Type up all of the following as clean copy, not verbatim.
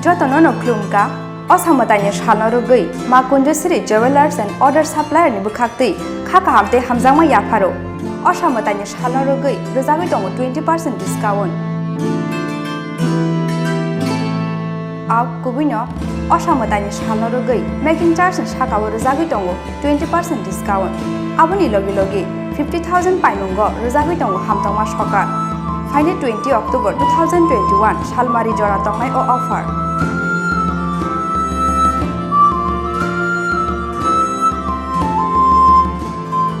Jotono no klumka, Osamatanya Shalorugui, Makundusri Jewelers and Other Supplier Nibukakti, Kakahamte Hamzama Yaparo, Osamatanya Shalorugui, Rosavitongo 20% discount. Out Kubino, Osamatanya Shalorugui, making charge and Shakawa Rosavitongo 20% discount. Aboni Logi 50,000 Painungo, Rosavitongo Hamtama Shoka. Finally 20 October 2021, Shalmari Joratongai o offer.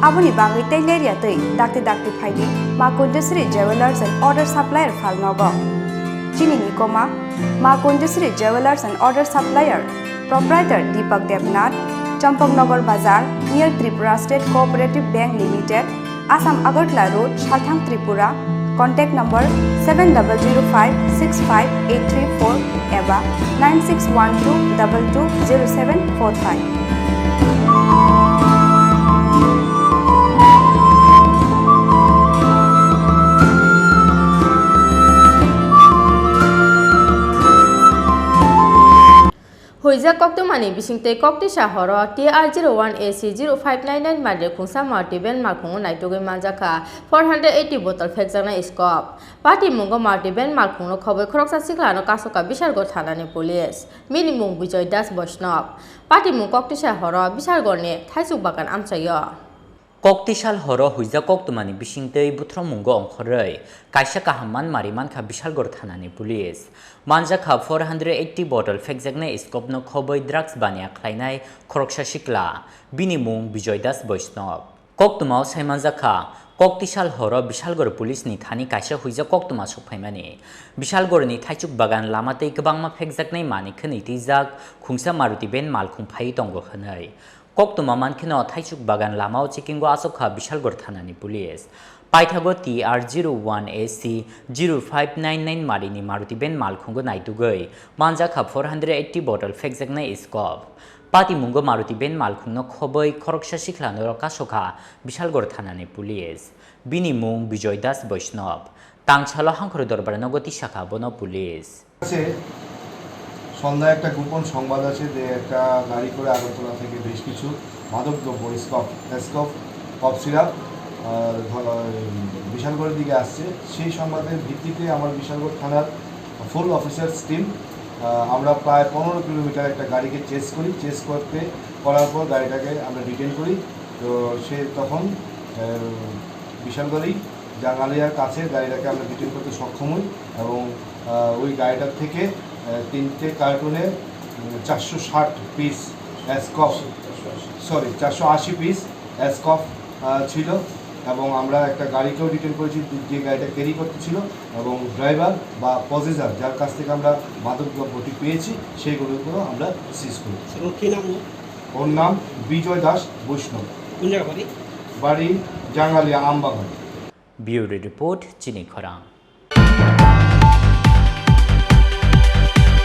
Aboni bangi Taileria Tui, Dakti Faidi, Makundusri Jewelers and Other Supplier Falnogo. Chini Nikoma, Makundusri Jewelers and Other Supplier, Proprietor Deepak Devnath, Champongnagar Bazar, near Tripura State Cooperative Bank Limited, Assam Agartala Road, Shalthang Tripura. Contact number 7005658334 Eva 9612220745. Hoijak Koktwmani Bisingtwi Koktisa Horo TR01AC0599 Madre Khongsa Maruti Malkhungo Naitugwi Manjakha 480 bottle Fekjana Escof Patimungo Maruti Malkhungo Khoboi Khorang Siklano Kasoka Bishargor Thanani Police Minimum Bijoy Das Vaishnav Patimung Koktisa Horo Bishargorni Thaisuk Bagan Amchayo Koktisal horo Hoijak Koktwmani Bisingtwi Buthromungo Ongkhorei Kaisa Kahamman Marimankha Bishalgor Thanani Police Manjakha 480 bottle Fekjaknai Escof no Khoboi drugs bania khlainai Khoroksa Sikla Binimung Bijoy Das Vaishnav Koktwmao sai Manjakha Koktisal horo Bishalgor Police ni thani kaisa Hoijak Koktwma sokphaimani Bishalgor ni Thaisuk bagan lamatei kwbangma Fekjaknai mani khwni tijak Khongsa Maruti Malkhung phai tongo khnai Koktwma mankhino Thaisuk bagan lamao checkingo asokha Bishalgor thanani police Paithago TR01AC0599 marini Maruti Malkhungo Naitugwi Manjakha 480 bottle Fekjaknai Escof Patimungo Maruti Malkhungno Khoboi Khoroksa Sikhlano Kasokha Bishalgor thanani police Binimung Bijoy Das Vaishnav Tangchalo Hankro Dorbar Nogoti Shakha Bono police সন্ধ্যায় একটা গোপন সংবাদ আছে যে একটা গাড়ি করে আগরতলা থেকে বেশ কিছু মাদকদ্রব্য এসকফ কফ সিরাপ বিশালগড়ের দিকে আসছে সেই সংবাদের ভিত্তিতে আমার বিশালগড় থানার ফুল অফিসার্স টিম আমরা প্রায় 15 কিলোমিটার একটা গাড়িকে চেস করার পর গাড়িটাকে আমরা ডিটেইন করি তো সে তখন বিশালগড়ি জাঙ্গালিয়ার কাছে গাড়িটাকে আমরা ডিটেইন করতে সক্ষম হই এবং ওই গাড়িটার থেকে 3টে কার্টুনে 460 পিস এসকফ 480 পিস এসকফ ছিল এবং আমরা একটা গাড়িকেও ডিটেইন করেছি যে গাড়িটা ক্যারি করতেছিল এবং ড্রাইভার বা পজেসার যার কাছ থেকে আমরা মাদকদ্রব্যটি পেয়েছি সেইগুলোকে আমরা সিজ করি। কি নাম ওর নাম বিজয় দাস বৈষ্ণব। কোন জায়গা বাড়ি? বাড়ি জাঙ্গালিয়া আমবাগান। Bureau Report Chini Khorang